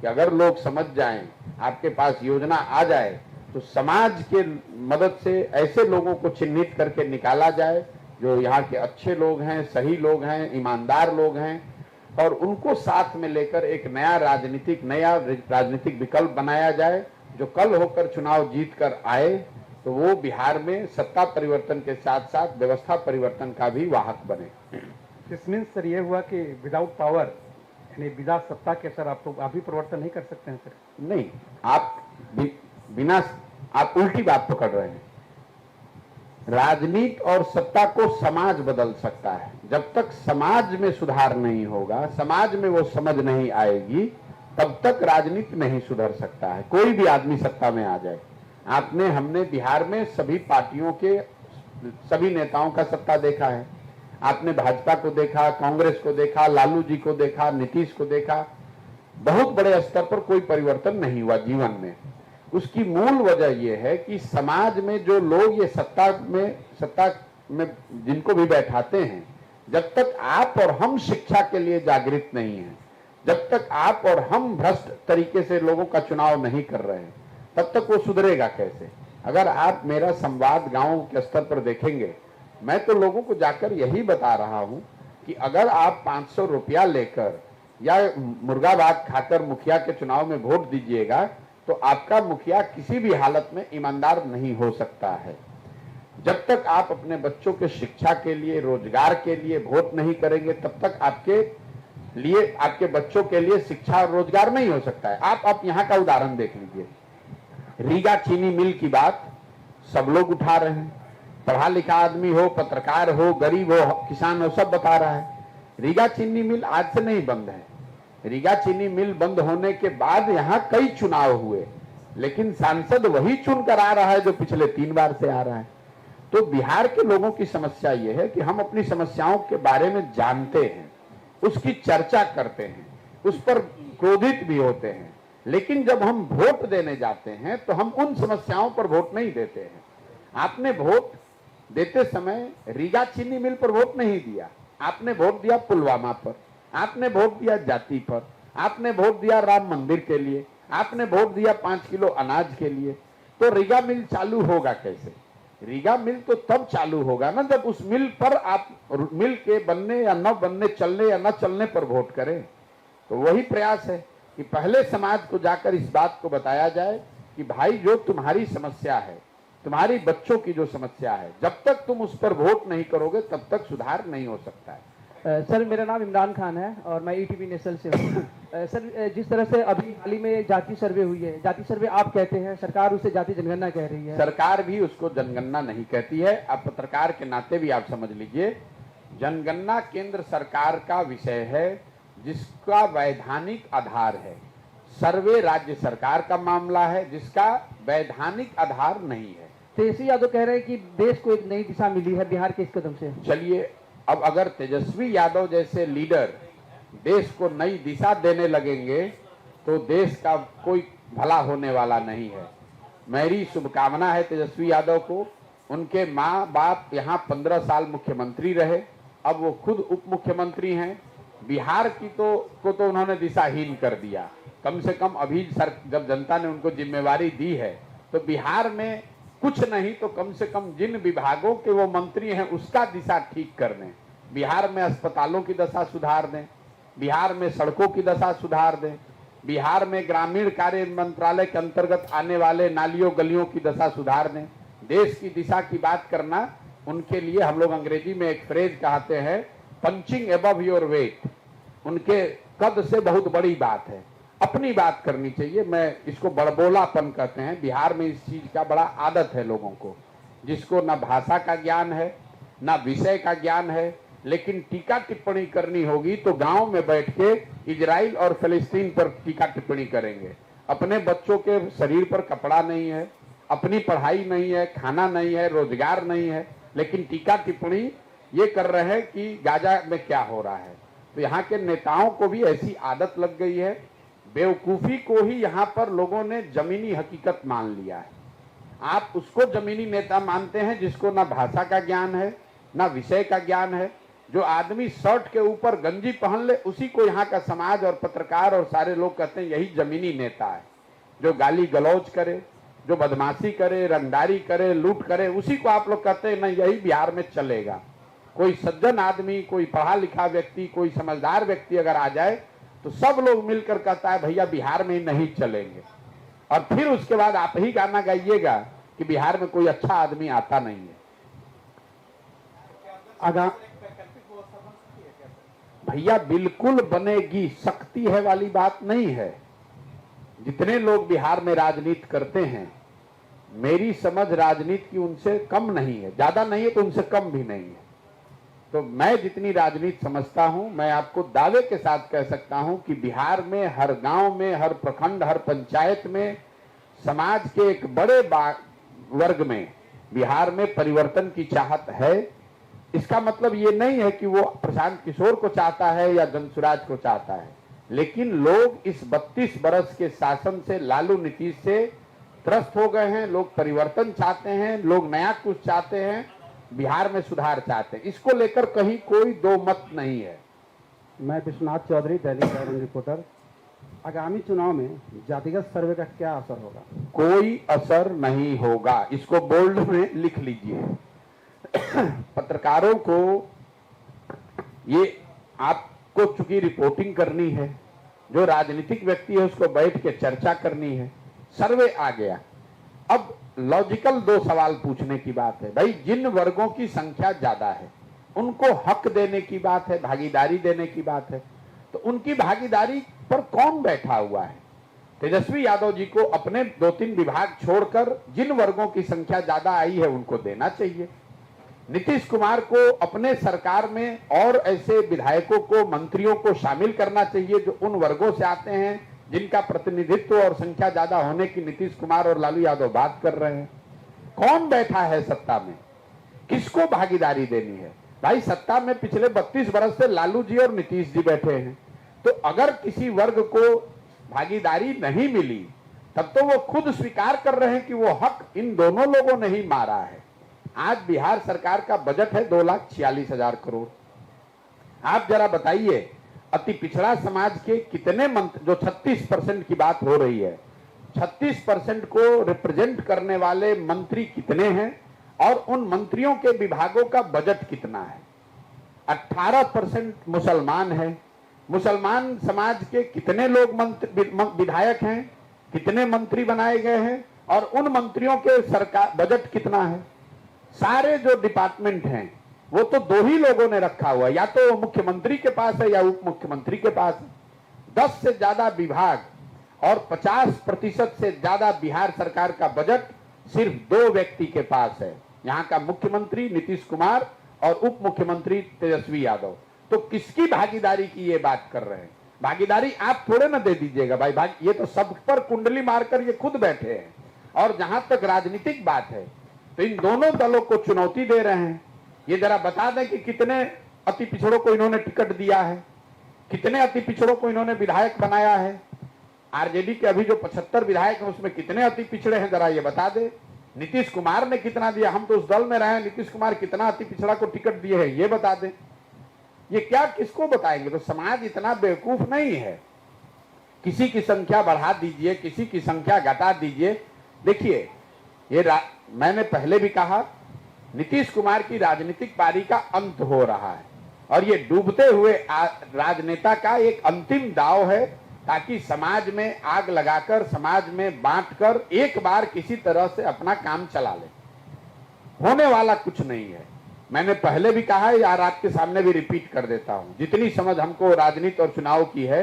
कि अगर लोग समझ जाएं, आपके पास योजना आ जाए, तो समाज के मदद से ऐसे लोगों को चिन्हित करके निकाला जाए जो यहाँ के अच्छे लोग हैं, सही लोग हैं, ईमानदार लोग हैं, और उनको साथ में लेकर एक नया राजनीतिक विकल्प बनाया जाए, जो कल होकर चुनाव जीत कर आए तो वो बिहार में सत्ता परिवर्तन के साथ साथ व्यवस्था परिवर्तन का भी वाहक बने। दिस मीन्स सर ये हुआ कि विदाउट पावर, यानी बिना सत्ता के सर आप भी परिवर्तन नहीं कर सकते हैं सर? नहीं, आप बिना, आप उल्टी बात पकड़ रहे हैं। राजनीति और सत्ता को समाज बदल सकता है। जब तक समाज में सुधार नहीं होगा, समाज में वो समझ नहीं आएगी, तब तक राजनीति नहीं सुधर सकता है। कोई भी आदमी सत्ता में आ जाए। हमने बिहार में सभी पार्टियों के सभी नेताओं का सत्ता देखा है। आपने भाजपा को देखा, कांग्रेस को देखा, लालू जी को देखा, नीतीश को देखा। बहुत बड़े स्तर पर कोई परिवर्तन नहीं हुआ जीवन में। उसकी मूल वजह यह है कि समाज में जो लोग ये सत्ता में जिनको भी बैठाते हैं, जब तक आप और हम शिक्षा के लिए जागृत नहीं हैं, जब तक आप और हम भ्रष्ट तरीके से लोगों का चुनाव नहीं कर रहे हैं, तब तक वो सुधरेगा कैसे? अगर आप मेरा संवाद गांव के स्तर पर देखेंगे, मैं तो लोगों को जाकर यही बता रहा हूं कि अगर आप 500 रुपया लेकर या मुर्गा भात खाकर मुखिया के चुनाव में वोट दीजिएगा तो आपका मुखिया किसी भी हालत में ईमानदार नहीं हो सकता है। जब तक आप अपने बच्चों के शिक्षा के लिए, रोजगार के लिए वोट नहीं करेंगे, तब तक आपके बच्चों के लिए शिक्षा और रोजगार नहीं हो सकता है। आप यहाँ का उदाहरण देख लीजिए, रीगा चीनी मिल की बात सब लोग उठा रहे हैं, पढ़ा लिखा आदमी हो, पत्रकार हो, गरीब हो, किसान हो, सब बता रहा है। रीगा चीनी मिल आज से नहीं बंद है। रीगा चीनी मिल बंद होने के बाद यहाँ कई चुनाव हुए, लेकिन सांसद वही चुनकर आ रहा है जो पिछले 3 बार से आ रहा है। तो बिहार के लोगों की समस्या यह है कि हम अपनी समस्याओं के बारे में जानते हैं, उसकी चर्चा करते हैं, उस पर क्रोधित भी होते हैं, लेकिन जब हम वोट देने जाते हैं तो हम उन समस्याओं पर वोट नहीं देते हैं। आपने वोट देते समय रीगा चीनी मिल पर वोट नहीं दिया, आपने वोट दिया पुलवामा पर, आपने वोट दिया जाति पर, आपने वोट दिया राम मंदिर के लिए, आपने वोट दिया 5 किलो अनाज के लिए। तो रीगा मिल चालू होगा कैसे? रीगा मिल तो तब चालू होगा ना जब उस मिल पर आप मिल के बनने या न बनने, चलने या न चलने पर वोट करें। तो वही प्रयास है कि पहले समाज को जाकर इस बात को बताया जाए कि भाई जो तुम्हारी समस्या है, तुम्हारी बच्चों की जो समस्या है, जब तक तुम उस पर वोट नहीं करोगे तब तक सुधार नहीं हो सकता है। सर, मेरा नाम इमरान खान है और मैं ईटीवी नेशनल से हूँ। सर, जिस तरह से अभी हाल ही में जाति सर्वे हुई है, जाति सर्वे आप कहते हैं, सरकार उसे जाति जनगणना कह रही है। सरकार भी उसको जनगणना नहीं कहती है। आप पत्रकार के नाते भी आप समझ लीजिए, जनगणना केंद्र सरकार का विषय है जिसका वैधानिक आधार है। सर्वे राज्य सरकार का मामला है जिसका वैधानिक आधार नहीं है। तेजस्वी यादव कह रहे हैं कि देश को एक नई दिशा मिली है बिहार के इस कदम से। चलिए, अब अगर तेजस्वी यादव जैसे लीडर देश को नई दिशा देने लगेंगे तो देश का कोई भला होने वाला नहीं है। मेरी शुभकामना है तेजस्वी यादव को। उनके माँ बाप यहाँ 15 साल मुख्यमंत्री रहे, अब वो खुद उप मुख्यमंत्री हैं। बिहार की को तो उन्होंने दिशाहीन कर दिया। कम से कम अभी जब जनता ने उनको जिम्मेवारी दी है तो बिहार में कुछ नहीं तो कम से कम जिन विभागों के वो मंत्री हैं उसका दिशा ठीक कर दें। बिहार में अस्पतालों की दशा सुधार दें, बिहार में सड़कों की दशा सुधार दें, बिहार में ग्रामीण कार्य मंत्रालय के अंतर्गत आने वाले नालियों गलियों की दशा सुधार दें। देश की दिशा की बात करना उनके लिए, हम लोग अंग्रेजी में एक फ्रेज कहते हैं, पंचिंग एबव योर वेट। उनके कद से बहुत बड़ी बात है, अपनी बात करनी चाहिए। मैं इसको बड़बोलापन कहते हैं। बिहार में इस चीज का बड़ा आदत है लोगों को, जिसको ना भाषा का ज्ञान है ना विषय का ज्ञान है, लेकिन टीका टिप्पणी करनी होगी तो गांव में बैठ के इजराइल और फिलिस्तीन पर टीका टिप्पणी करेंगे। अपने बच्चों के शरीर पर कपड़ा नहीं है, अपनी पढ़ाई नहीं है, खाना नहीं है, रोजगार नहीं है, लेकिन टीका टिप्पणी ये कर रहे हैं कि गाजा में क्या हो रहा है। तो यहाँ के नेताओं को भी ऐसी आदत लग गई है, बेवकूफी को ही यहाँ पर लोगों ने जमीनी हकीकत मान लिया है। आप उसको जमीनी नेता मानते हैं जिसको ना भाषा का ज्ञान है ना विषय का ज्ञान है। जो आदमी शर्ट के ऊपर गंजी पहन ले उसी को यहाँ का समाज और पत्रकार और सारे लोग कहते हैं यही जमीनी नेता है। जो गाली गलौज करे, जो बदमाशी करे, रंगदारी करे, लूट करे, उसी को आप लोग कहते हैं नहीं यही बिहार में चलेगा। कोई सज्जन आदमी, कोई पढ़ा लिखा व्यक्ति, कोई समझदार व्यक्ति अगर आ जाए तो सब लोग मिलकर कहता है भैया बिहार में नहीं चलेंगे। और फिर उसके बाद आप ही गाना गाइएगा कि बिहार में कोई अच्छा आदमी आता नहीं है। भैया बिल्कुल बनेगी, सकती है वाली बात नहीं है। जितने लोग बिहार में राजनीति करते हैं, मेरी समझ राजनीति की उनसे कम नहीं है, ज्यादा नहीं है तो उनसे कम भी नहीं है। तो मैं जितनी राजनीति समझता हूं, मैं आपको दावे के साथ कह सकता हूं कि बिहार में हर गांव में, हर प्रखंड, हर पंचायत में समाज के एक बड़े वर्ग में बिहार में परिवर्तन की चाहत है। इसका मतलब ये नहीं है कि वो प्रशांत किशोर को चाहता है या जनसुराज को चाहता है, लेकिन लोग इस 32 बरस के शासन से, लालू नीतीश से त्रस्त हो गए हैं। लोग परिवर्तन चाहते हैं, लोग नया कुछ चाहते हैं, बिहार में सुधार चाहते हैं। इसको लेकर कहीं कोई दो मत नहीं है। मैं विश्वनाथ चौधरी, दैनिक जागरण रिपोर्टर। आगामी चुनाव में जातिगत सर्वे का क्या असर होगा? कोई असर नहीं होगा, इसको बोल्ड में लिख लीजिए। पत्रकारों को ये आप को चूंकि रिपोर्टिंग करनी है, जो राजनीतिक व्यक्ति है उसको बैठ के चर्चा करनी है, सर्वे आ गया। अब लॉजिकल दो सवाल पूछने की बात है, भाई जिन वर्गों की संख्या ज्यादा है उनको हक देने की बात है, भागीदारी देने की बात है, तो उनकी भागीदारी पर कौन बैठा हुआ है? तेजस्वी यादव जी को अपने 2-3 विभाग छोड़कर जिन वर्गों की संख्या ज्यादा आई है उनको देना चाहिए। नीतीश कुमार को अपने सरकार में और ऐसे विधायकों को, मंत्रियों को शामिल करना चाहिए जो उन वर्गों से आते हैं जिनका प्रतिनिधित्व और संख्या ज्यादा होने की नीतीश कुमार और लालू यादव बात कर रहे हैं। कौन बैठा है सत्ता में, किसको भागीदारी देनी है? भाई सत्ता में पिछले 32 वर्ष से लालू जी और नीतीश जी बैठे हैं, तो अगर किसी वर्ग को भागीदारी नहीं मिली तब तो वो खुद स्वीकार कर रहे हैं कि वो हक इन दोनों लोगों ने ही मारा है। आज बिहार सरकार का बजट है 2,46,000 करोड़। आप जरा बताइए अति पिछड़ा समाज के कितने मंत्री, जो 36% की बात हो रही है, 36% को रिप्रेजेंट करने वाले मंत्री कितने हैं और उन मंत्रियों के विभागों का बजट कितना है? 18% मुसलमान है। मुसलमान समाज के कितने लोग विधायक हैं, कितने मंत्री बनाए गए हैं और उन मंत्रियों के सरकार बजट कितना है? सारे जो डिपार्टमेंट हैं वो तो 2 ही लोगों ने रखा हुआ, या तो मुख्यमंत्री के पास है या उप मुख्यमंत्री के पास है। 10 से ज्यादा विभाग और 50% से ज्यादा बिहार सरकार का बजट सिर्फ 2 व्यक्ति के पास है, यहाँ का मुख्यमंत्री नीतीश कुमार और उप मुख्यमंत्री तेजस्वी यादव। तो किसकी भागीदारी की ये बात कर रहे हैं? भागीदारी आप थोड़े ना दे दीजिएगा भाई, ये तो सब पर कुंडली मारकर ये खुद बैठे हैं। और जहां तक राजनीतिक बात है तो इन दोनों दलों को चुनौती दे रहे हैं। ये जरा बता दें कि कितने अति पिछड़ों को इन्होंने टिकट दिया है, कितने अति पिछड़ों को इन्होंने विधायक बनाया है। आरजेडी के अभी जो 75 विधायक हैं उसमें कितने अति पिछड़े हैं, जरा ये बता दे। नीतीश कुमार ने कितना दिया, हम तो उस दल में रहे हैं, नीतीश कुमार कितना अति पिछड़ा को टिकट दिए हैं ये बता दें। ये क्या किसको बताएंगे? तो समाज इतना बेवकूफ नहीं है। किसी की संख्या बढ़ा दीजिए, किसी की संख्या घटा दीजिए। देखिए ये मैंने पहले भी कहा, नीतीश कुमार की राजनीतिक पारी का अंत हो रहा है और ये डूबते हुए राजनेता का एक अंतिम दाव है, ताकि समाज में आग लगाकर, समाज में बांटकर एक बार किसी तरह से अपना काम चला ले। होने वाला कुछ नहीं है। मैंने पहले भी कहा है, यार आपके सामने भी रिपीट कर देता हूं, जितनी समझ हमको राजनीति और चुनाव की है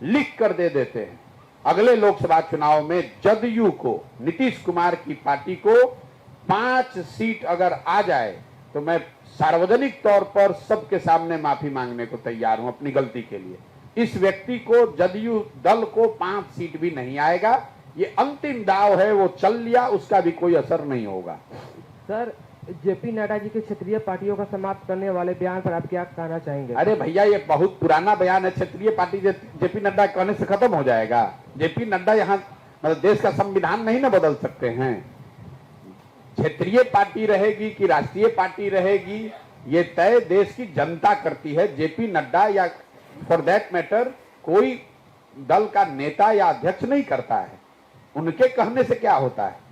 लिख कर दे देते हैं। अगले लोकसभा चुनाव में जदयू को, नीतीश कुमार की पार्टी को 5 सीट अगर आ जाए तो मैं सार्वजनिक तौर पर सबके सामने माफी मांगने को तैयार हूं अपनी गलती के लिए। इस व्यक्ति को, जदयू दल को 5 सीट भी नहीं आएगा। ये अंतिम दाव है, वो चल लिया, उसका भी कोई असर नहीं होगा। सर, जेपी नड्डा जी के क्षेत्रीय पार्टियों का समाप्त करने वाले बयान पर आप क्या कहना चाहेंगे? अरे भैया ये बहुत पुराना बयान है। क्षेत्रीय पार्टी जेपी नड्डा कहने से खत्म हो जाएगा? जेपी नड्डा यहाँ मतलब देश का संविधान नहीं ना बदल सकते हैं। क्षेत्रीय पार्टी रहेगी कि राष्ट्रीय पार्टी रहेगी ये तय देश की जनता करती है। जेपी नड्डा या फॉर दैट मैटर कोई दल का नेता या अध्यक्ष नहीं करता है। उनके कहने से क्या होता है?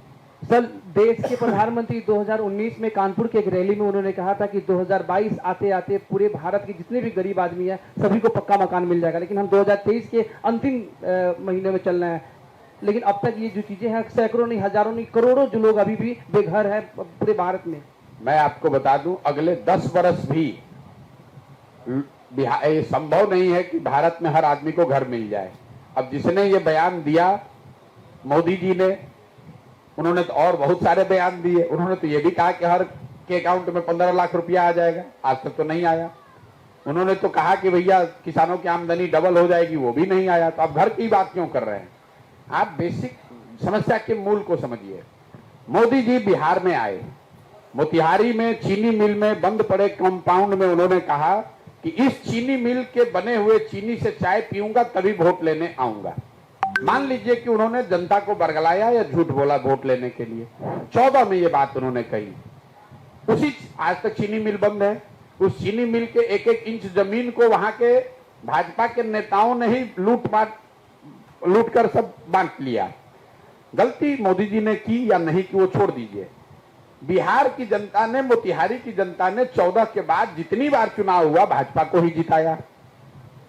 सर, देश के प्रधानमंत्री 2019 में कानपुर के एक रैली में उन्होंने कहा था कि 2022 आते आते पूरे भारत के जितने भी गरीब आदमी हैं सभी को पक्का मकान मिल जाएगा, लेकिन हम 2023 के अंतिम महीने में चल रहे हैं। लेकिन अब तक ये जो चीजें हैं, सैकड़ों नहीं, हजारों नहीं, करोड़ों जो लोग अभी भी बेघर है पूरे भारत में। मैं आपको बता दूं, अगले 10 वर्ष भी ये संभव नहीं है कि भारत में हर आदमी को घर मिल जाए। अब जिसने ये बयान दिया मोदी जी ने, उन्होंने तो और बहुत सारे बयान दिए। उन्होंने तो ये भी कहा कि हर के अकाउंट में 15 लाख रुपया आ जाएगा, आज तक तो नहीं आया। उन्होंने तो कहा कि भैया किसानों की आमदनी डबल हो जाएगी, वो भी नहीं आया। तो अब घर की बात क्यों कर रहे हैं? आप बेसिक समस्या के मूल को समझिए। मोदी जी बिहार में आए, मोतिहारी में चीनी मिल में बंद पड़े कंपाउंड में उन्होंने कहा कि इस चीनी मिल के बने हुए चीनी से चाय पीऊंगा तभी वोट लेने आऊंगा। मान लीजिए कि उन्होंने जनता को बरगलाया या झूठ बोला वोट लेने के लिए। 14 में ये बात उन्होंने कही। उसी आज तक चीनी मिल बंद है। उस चीनी मिल के 1-1 इंच जमीन को वहां के भाजपा के नेताओं ने ही लूट कर सब बांट लिया। गलती मोदी जी ने की या नहीं की वो छोड़ दीजिए। बिहार की जनता ने, मोतिहारी की जनता ने 14 के बाद जितनी बार चुनाव हुआ भाजपा को ही जिताया।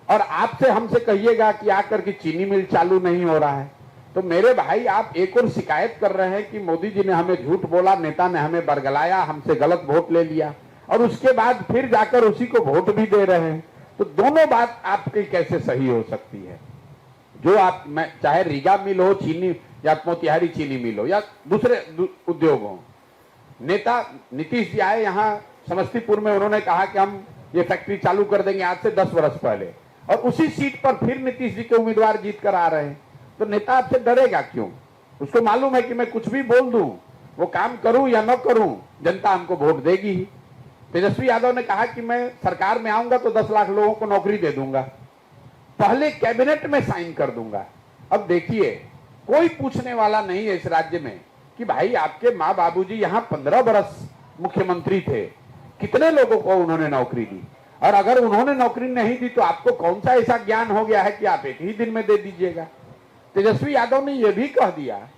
और आपसे हमसे कहिएगा कि आकर के चीनी मिल चालू नहीं हो रहा है। तो मेरे भाई, आप एक और शिकायत कर रहे हैं कि मोदी जी ने हमें झूठ बोला, नेता ने हमें बरगलाया, हमसे गलत वोट ले लिया, और उसके बाद फिर जाकर उसी को वोट भी दे रहे हैं। तो दोनों बात आपकी कैसे सही हो सकती है? जो आप, मैं चाहे रीगा मिल हो, चीनी या मोतिहारी चीनी मिल हो, या दूसरे उद्योग हो, नेता नीतीश जी आए यहाँ समस्तीपुर में, उन्होंने कहा कि हम ये फैक्ट्री चालू कर देंगे आज से 10 वर्ष पहले, और उसी सीट पर फिर नीतीश जी के उम्मीदवार जीत कर आ रहे हैं। तो नेता आपसे डरेगा क्यों? उसको मालूम है कि मैं कुछ भी बोल दूं, वो काम करूं या न करूं, जनता हमको वोट देगी ही। तेजस्वी यादव ने कहा कि मैं सरकार में आऊंगा तो 10 लाख लोगों को नौकरी दे दूंगा, पहले कैबिनेट में साइन कर दूंगा। अब देखिए, कोई पूछने वाला नहीं है इस राज्य में कि भाई आपके माँ बाबूजी यहाँ 15 बरस मुख्यमंत्री थे, कितने लोगों को उन्होंने नौकरी दी, और अगर उन्होंने नौकरी नहीं दी तो आपको कौन सा ऐसा ज्ञान हो गया है कि आप एक ही दिन में दे दीजिएगा। तेजस्वी यादव ने यह भी कह दिया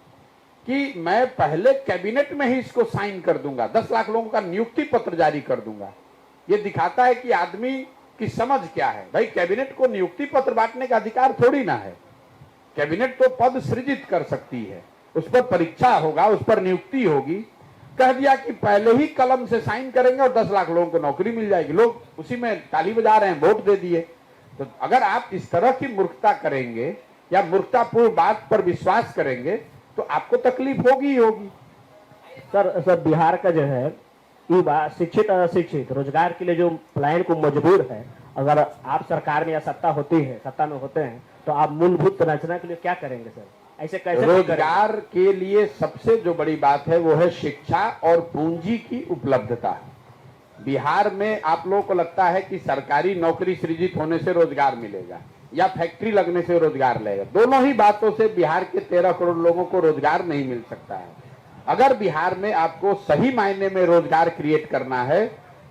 कि मैं पहले कैबिनेट में ही इसको साइन कर दूंगा, 10 लाख लोगों का नियुक्ति पत्र जारी कर दूंगा। यह दिखाता है कि आदमी की समझ क्या है। भाई, कैबिनेट को नियुक्ति पत्र बांटने का अधिकार थोड़ी ना है। कैबिनेट तो पद सृजित कर सकती है, उस पर परीक्षा होगा, उस पर नियुक्ति होगी। कह दिया कि पहले ही कलम से साइन करेंगे और 10 लाख लोगों को नौकरी मिल जाएगी, लोग उसी में ताली बजा रहे हैं, वोट दे दिए। तो अगर आप इस तरह की मूर्खता करेंगे या मूर्खतापूर्ण बात पर विश्वास करेंगे तो आपको तकलीफ होगी ही होगी। सर बिहार का जो है युवा शिक्षित और अशिक्षित रोजगार के लिए जो प्लान को मजबूर है, अगर आप सरकार में या सत्ता में होते हैं तो आप मूलभूत संरचना के लिए क्या करेंगे सर? ऐसे कैसे रोजगार के लिए सबसे जो बड़ी बात है वो है शिक्षा और पूंजी की उपलब्धता। बिहार में आप लोगों को लगता है कि सरकारी नौकरी सृजित होने से रोजगार मिलेगा या फैक्ट्री लगने से रोजगार लगेगा। दोनों ही बातों से बिहार के 13 करोड़ लोगों को रोजगार नहीं मिल सकता है। अगर बिहार में आपको सही मायने में रोजगार क्रिएट करना है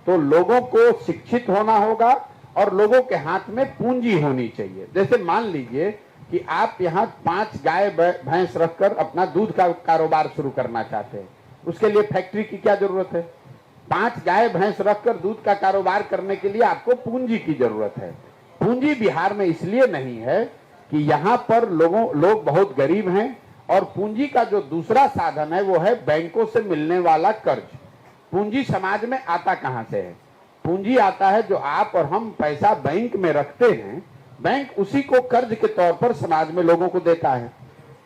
तो लोगों को शिक्षित होना होगा और लोगों के हाथ में पूंजी होनी चाहिए। जैसे मान लीजिए कि आप यहाँ 5 गाय भैंस रखकर अपना दूध का कारोबार शुरू करना चाहते हैं, उसके लिए फैक्ट्री की क्या जरूरत है? 5 गाय भैंस रखकर दूध का कारोबार करने के लिए आपको पूंजी की जरूरत है। पूंजी बिहार में इसलिए नहीं है कि यहाँ पर लोग बहुत गरीब हैं, और पूंजी का जो दूसरा साधन है वो है बैंकों से मिलने वाला कर्ज। पूंजी समाज में आता कहां से है? पूंजी आता है जो आप और हम पैसा बैंक में रखते हैं, बैंक उसी को कर्ज के तौर पर समाज में लोगों को देता है।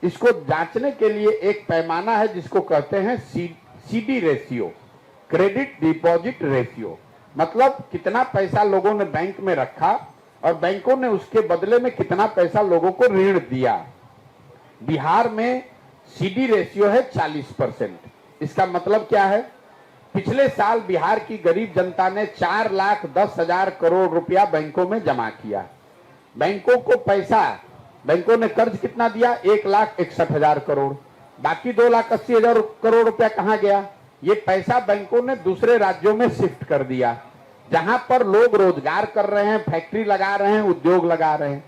इसको जांचने के लिए एक पैमाना है जिसको कहते हैं CD ratio, credit deposit ratio. मतलब कितना पैसा लोगों ने बैंक में रखा और बैंकों ने उसके बदले में कितना पैसा लोगों को ऋण दिया। बिहार में सीडी रेशियो है 40%। इसका मतलब क्या है? पिछले साल बिहार की गरीब जनता ने 4,10,000 करोड़ रुपया बैंकों में जमा किया। बैंकों को पैसा, बैंकों ने कर्ज कितना दिया? 1,61,000 करोड़। बाकी 2,80,000 करोड़ रुपया कहां गया? ये पैसा बैंकों ने दूसरे राज्यों में शिफ्ट कर दिया, जहां पर लोग रोजगार कर रहे हैं, फैक्ट्री लगा रहे हैं, उद्योग लगा रहे हैं।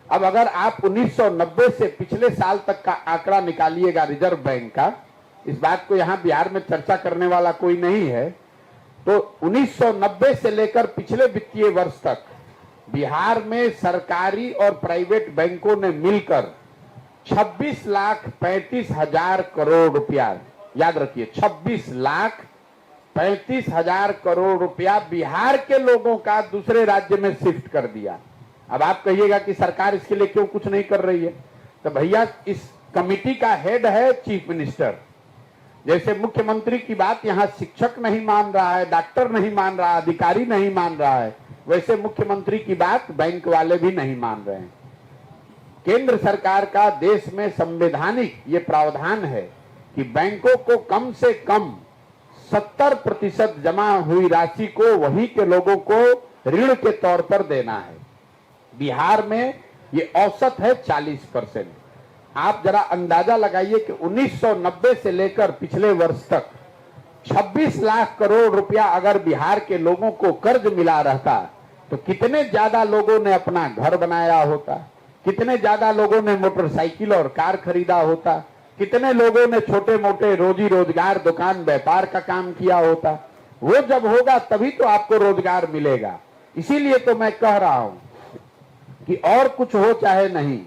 अब अगर आप 1990 से पिछले साल तक का आंकड़ा निकालिएगा रिजर्व बैंक का, इस बात को यहां बिहार में चर्चा करने वाला कोई नहीं है, तो 1990 से लेकर पिछले वित्तीय वर्ष तक बिहार में सरकारी और प्राइवेट बैंकों ने मिलकर 26,35,000 करोड़ रुपया, याद रखिए 26,35,000 करोड़ रुपया बिहार के लोगों का दूसरे राज्य में शिफ्ट कर दिया। अब आप कहिएगा कि सरकार इसके लिए क्यों कुछ नहीं कर रही है? तो भैया, इस कमिटी का हेड है चीफ मिनिस्टर। जैसे मुख्यमंत्री की बात यहाँ शिक्षक नहीं मान रहा है, डॉक्टर नहीं मान रहा, अधिकारी नहीं मान रहा है, वैसे मुख्यमंत्री की बात बैंक वाले भी नहीं मान रहे हैं। केंद्र सरकार का देश में संवैधानिक ये प्रावधान है कि बैंकों को कम से कम 70% जमा हुई राशि को वही के लोगों को ऋण के तौर पर देना है। बिहार में ये औसत है 40%। आप जरा अंदाजा लगाइए कि 1990 से लेकर पिछले वर्ष तक 26 लाख करोड़ रुपया अगर बिहार के लोगों को कर्ज मिला रहता तो कितने ज्यादा लोगों ने अपना घर बनाया होता, कितने ज्यादा लोगों ने मोटरसाइकिल और कार खरीदा होता, कितने लोगों ने छोटे मोटे रोजी रोजगार, दुकान व्यापार का काम किया होता। वो जब होगा तभी तो आपको रोजगार मिलेगा। इसीलिए तो मैं कह रहा हूं कि और कुछ हो चाहे नहीं,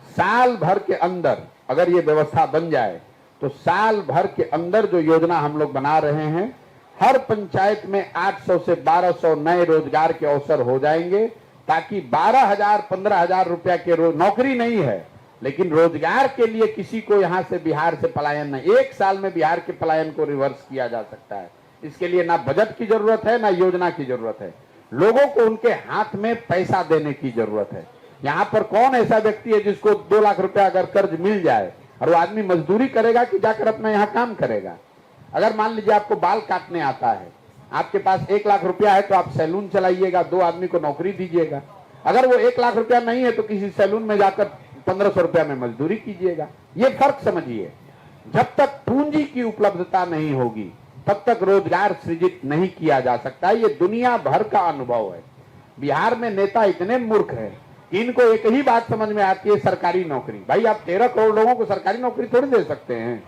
साल भर के अंदर अगर ये व्यवस्था बन जाए तो साल भर के अंदर जो योजना हम लोग बना रहे हैं, हर पंचायत में 800 से 1200 नए रोजगार के अवसर हो जाएंगे, ताकि 12,000 15,000 रुपया के नौकरी नहीं है, लेकिन रोजगार के लिए किसी को यहां से बिहार से पलायन नहीं, एक साल में बिहार के पलायन को रिवर्स किया जा सकता है। इसके लिए ना बजट की जरूरत है, ना योजना की जरूरत है, लोगों को उनके हाथ में पैसा देने की जरूरत है। यहाँ पर कौन ऐसा व्यक्ति है जिसको 2 लाख रुपया अगर कर्ज मिल जाए और वो आदमी मजदूरी करेगा कि जाकर अपना यहाँ काम करेगा? अगर मान लीजिए आपको बाल काटने आता है, आपके पास 1 लाख रुपया है तो आप सैलून चलाइएगा, 2 आदमी को नौकरी दीजिएगा। अगर वो 1 लाख रुपया नहीं है तो किसी सैलून में जाकर 1500 रुपया में मजदूरी कीजिएगा। ये फर्क समझिए। जब तक पूंजी की उपलब्धता नहीं होगी तब तक रोजगार सृजित नहीं किया जा सकता। ये दुनिया भर का अनुभव है। बिहार में नेता इतने मूर्ख हैं कि इनको एक ही बात समझ में आती है, सरकारी नौकरी। भाई आप 13 करोड़ लोगों को सरकारी नौकरी थोड़ी दे सकते हैं।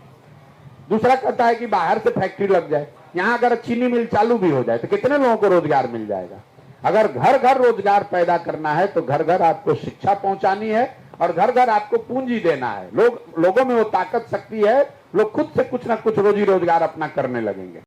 दूसरा कहता है कि बाहर से फैक्ट्री लग जाए, यहाँ अगर चीनी मिल चालू भी हो जाए तो कितने लोगों को रोजगार मिल जाएगा? अगर घर घर रोजगार पैदा करना है तो घर घर आपको शिक्षा पहुंचानी है और घर घर आपको पूंजी देना है। लोगों में वो ताकत शक्ति है, लोग खुद से कुछ ना कुछ रोजी रोजगार अपना करने लगेंगे।